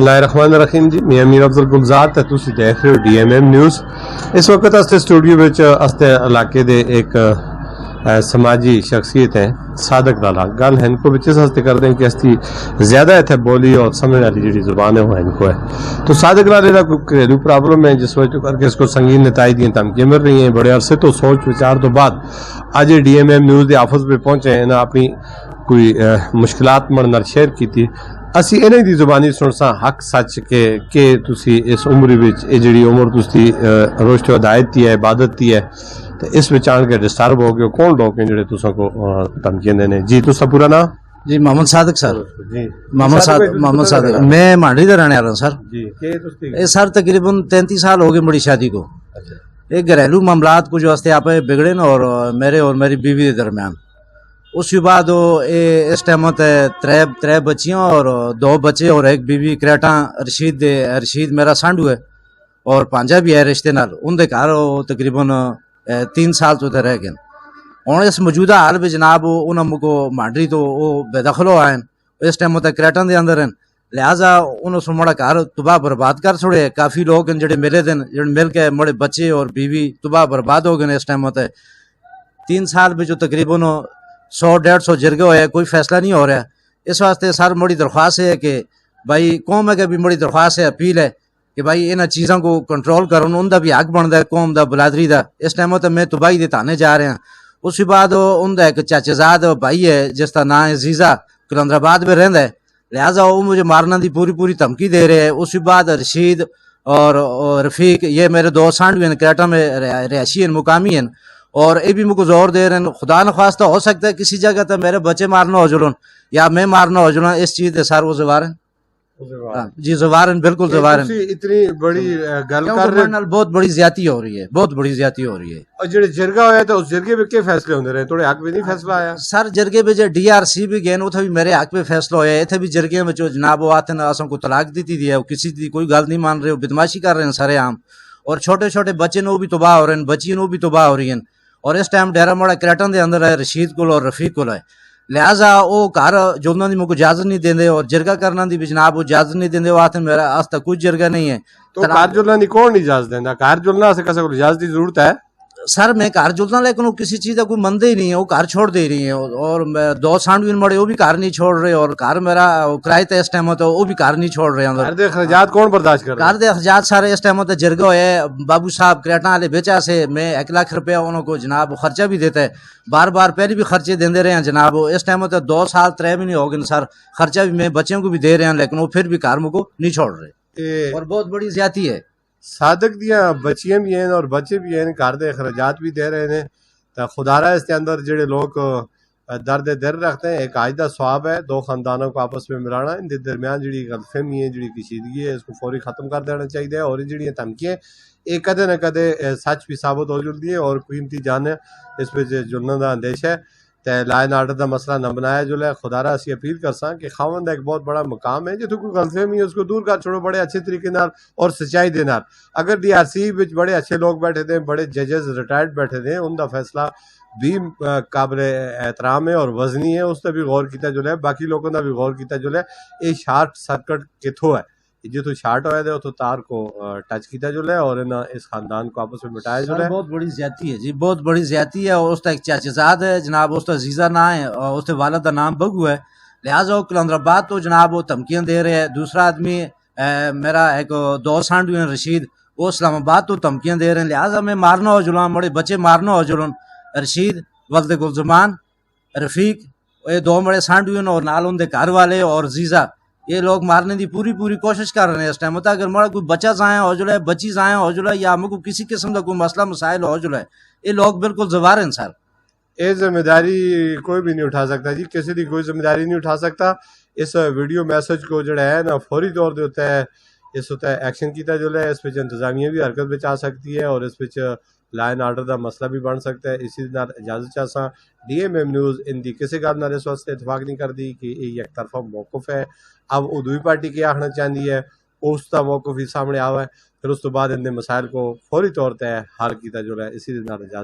اللہ الرحمن الرحیم جی میں امیر افضل گلزار تے تسی دیکھ رہے ہو ڈی ایم ایم نیوز. اس وقت استے اسٹوڈیو وچ استے علاقے دے ایک سماجی شخصیت ہیں صادق لالا گل ہے ان کو بچے سے کر دیں کہ استی زیادہ اتنے بولی اور سمجھ والی جڑی زبان ہے وہ ان کو ہے. تو صادق لالے کا کوئی گھریلو پرابلم ہے جس وجہ کر کے اس کو سنگین نتائج دیں دھمکیاں مل رہی ہیں. بڑے عرصے تو سوچ وچار تو بعد آج ڈی ایم ایم نیوز دے آفس پہ پہنچے ہیں انہیں اپنی کوئی مشکلات من شیئر کی تھی. اسی انہیں دی زبانی سنسا حق سچ کہ تسی اس عمری وچ اے جڑی عمر تسی روشت و ہدایت دی ہے عبادت دی ہے تو اس وچ آن کے ڈسٹرب ہو گئے کون لوگ ہیں جڑے تساں کو دھمکیاں دینے. جی تسا پورا نام؟ جی محمد صادق سر. جی محمد صادق میں مانڈی کا رہنے والا ہوں سر. جی یہ سر تقریباً 33 سال ہو گئے میری شادی کو. ایک گھریلو معاملات کچھ واسطے آپ بگڑے نا اور میرے اور میری بیوی کے درمیان. اس کے بعد اس ٹائم ترے بچیاں اور 2 بچے اور ایک بیوی کریٹا رشید میرا سانڈو ہے اور پانجا بھی ہے رشتے نال ان دے گھر تقریباً 3 سال تو رہ گئے. ہوں اس موجودہ حال میں جناب انہوں کو مانڈری تو وہ بے دخل ہو آئے اس ٹائم کریٹن دے اندر ہیں لہٰذا انہوں سے مڑا گھر تباہ برباد کر چھوڑے. کافی لوگ ہیں جڑے ملے دن جڑے مل کے مڑے بچے اور بیوی تباہ برباد ہو گئے. اس ٹائم 3 سال میں جو تقریباً 100-150 جرگے ہوئے کوئی فیصلہ نہیں ہو رہا. اس واسطے سر بڑی درخواست ہے کہ بھائی قوم ہے کہ بھی بڑی درخواست ہے اپیل ہے کہ بھائی انہاں چیزوں کو کنٹرول کرن ان دا بھی حق بنتا ہے قوم دا بلادری دا. اس ٹائم میں تباہی دے تانے جا رہے ہیں. اس کے بعد ان کا ایک چاچا زاد بھائی ہے جس کا نام ہے زیزا کلندر آباد میں رہندا ہے لہٰذا وہ مجھے مارنا دی پوری دھمکی دے رہے ہیں. اس کے بعد رشید اور رفیق یہ میرے 2 سانڈو ہیں کریٹا میں رہائشی ہیں مقامی ہیں اور یہ بھی مجھ کو زور دے رہے ہیں. خدا نخواستہ ہو سکتا ہے کسی جگہ تو میرے بچے مارنا ہو جلون یا میں مارنا ہو جلون اس چیز دے سر وہ زوار ہیں. جی زوار ہیں بالکل زوار ہیں. اتنی بڑی گل کر رہے ہیں بہت بڑی زیادتی ہو رہی ہے بہت بڑی زیادتی ہو رہی ہے. اور جڑے جرگا ہویا تھا اس جرگے میں کیا فیصلے ہوندے رہے تھوڑے حق میں نہیں فیصلہ آیا سر. جرگے میں جو ڈی آر سی بھی گئے اتنے بھی میرے حق پہ فیصلہ ہویا ہے. اتنے بھی جرگے میں جو جناب وہ آتے ہیں اساں کو طلاق دیتی دی ہے وہ کسی دی کوئی گل نہیں مان رہے وہ بدماشی کر رہے ہیں سارے عام اور چھوٹے بچے نو بھی تباہ ہو رہے ہیں بچی نو بھی تباہ ہو رہی ہیں. اور اس ٹائم ڈیرا موڑا کریٹن دے اندر ہے رشید کو اور رفیق کو ہے لہٰذا وہ گھر جلنا دی مجھے اجازت نہیں دیں اور جرگا کرنا دی بھی جناب وہ اجازت نہیں دیں. وہ آتے ہیں میرا آج تک کوئی جرگا نہیں ہے. تو گھر جلنا دی کون اجازت دیندا؟ گھر جلنا سے کسے کو اجازت دی ضرورت ہے سر. میں گھر جلنا لیکن وہ کسی چیز کا کوئی مندے ہی نہیں ہے وہ گھر چھوڑ دے رہی ہیں اور 2 سانڈوین مڑے وہ بھی گھر نہیں چھوڑ رہے اور گھر میرا کرائے تھا اس ٹائم ہوتا وہ بھی گھر نہیں چھوڑ رہے. گھر دے اخراجات کون برداشت کر رہے ہیں؟ گھر دے اخراجات سارے اس ٹائم ہوتا جرگا ہوئے بابو صاحب کریٹا والے بیچا سے میں 1 لاکھ روپیہ انہوں کو جناب خرچہ بھی دیتا ہے بار پہلے بھی خرچے دے رہے ہیں جناب. اس ٹائم ہوتا 2 سال 3 مہینے ہو گئے سر خرچہ بھی میں بچوں کو بھی دے رہے ہیں لیکن وہ پھر بھی گھر کو نہیں چھوڑ رہے اور بہت بڑی زیادتی ہے. صادق دیاں بچیاں بھی ہیں اور بچے بھی ہیں گھر دے اخراجات بھی دے رہے ہیں تو خدا رہا اس کے اندر جڑے لوگ درد دل رکھتے ہیں ایک عائدہ ثواب ہے 2 خاندانوں کو آپس میں ملانا. ان کے درمیان جڑی غلط فہمی ہے جڑی کشیدگی ہے اس کو فوری ختم کر دینا چاہیے اور جڑی دھمکیاں ایک کدے نہ کدے سچ بھی ثابت ہو جلدی ہے اور قیمتی جان ہے اس پہ جلنے کا اندیش ہے تے لا اینڈ آرڈر دا مسئلہ نہ بنایا جو ہے. خدا را اسی اپیل کرساں کہ خاوند ایک بہت بڑا مقام ہے جتوں کوئی غلط فہمی ہے اس کو دور کر چھوڑو بڑے اچھے طریقے نال اور سچائی دے نال. اگر ڈی آر سی وچ بڑے اچھے لوگ بیٹھے تھے بڑے ججز ریٹائرڈ بیٹھے تھے ان دا فیصلہ بھی قابل احترام ہے اور وزنی ہے اس تے بھی غور کیتا جو ہے باقی لوگوں دا بھی غور کیتا جو ہے. یہ شارٹ سرکٹ کتھوں ہے جتوں شارٹ ہوئے تھے اتوں تار کو ٹچ کیتا جو ہے اور اس خاندان کو آپس میں مٹایا جو ہے. بہت بڑی زیادتی ہے جی بہت بڑی زیادتی ہے. اور اس کا ایک چاچا زاد ہے جناب اس کا عزیزہ نام ہے اور اس کے والد کا نام بگو ہے لہٰذا وہ کلندر آباد تو جناب وہ دھمکیاں دے رہے ہیں. دوسرا آدمی میرا ایک 2 سانڈو ہیں رشید وہ اسلام آباد تو دھمکیاں دے رہے ہیں لہٰذا میں مارنا ہو جلوں بڑے بچے مارنا ہو جلوں. رشید ولد گلزمان رفیق یہ 2 بڑے سانڈو ہیں اور نال ان دے گھر والے اور زیزا یہ لوگ مارنے دی پوری کوشش کر رہے ہیں اس ٹائم ہوتا. اگر ہمارا کوئی بچہ ضائع ہو جائے بچی ضائع ہو جائے یا ہم کو کسی قسم کا کوئی مسئلہ مسائل ہو جائے یہ لوگ بالکل زوار ہیں سر. یہ ذمہ داری کوئی بھی نہیں اٹھا سکتا جی کسی کی کوئی ذمہ داری نہیں اٹھا سکتا. اس ویڈیو میسج کو جڑا ہے نا فوری طور پہ ہوتا ہے اس ہوتا ہے ایکشن کیتا جو ہے اس پہ انتظامیہ بھی حرکت میں آ سکتی ہے اور اس پہ لا اینڈ آرڈر دا مسئلہ بھی بن سکتا ہے. اسی نال اجازت چاہساں ڈی ایم ایم نیوز ان دی کسی گل نال اس واسطے اتفاق نہیں کرتی کہ یہ ایک طرفہ موقف ہے. اب وہ دوئی پارٹی کیا آخنا چاہتی ہے اس کا موقف ہی سامنے آوا ہے پھر اس تو بعد ان دے مسائل کو فوری طور پہ حل کیتا جو ہے. اسی نال اجازت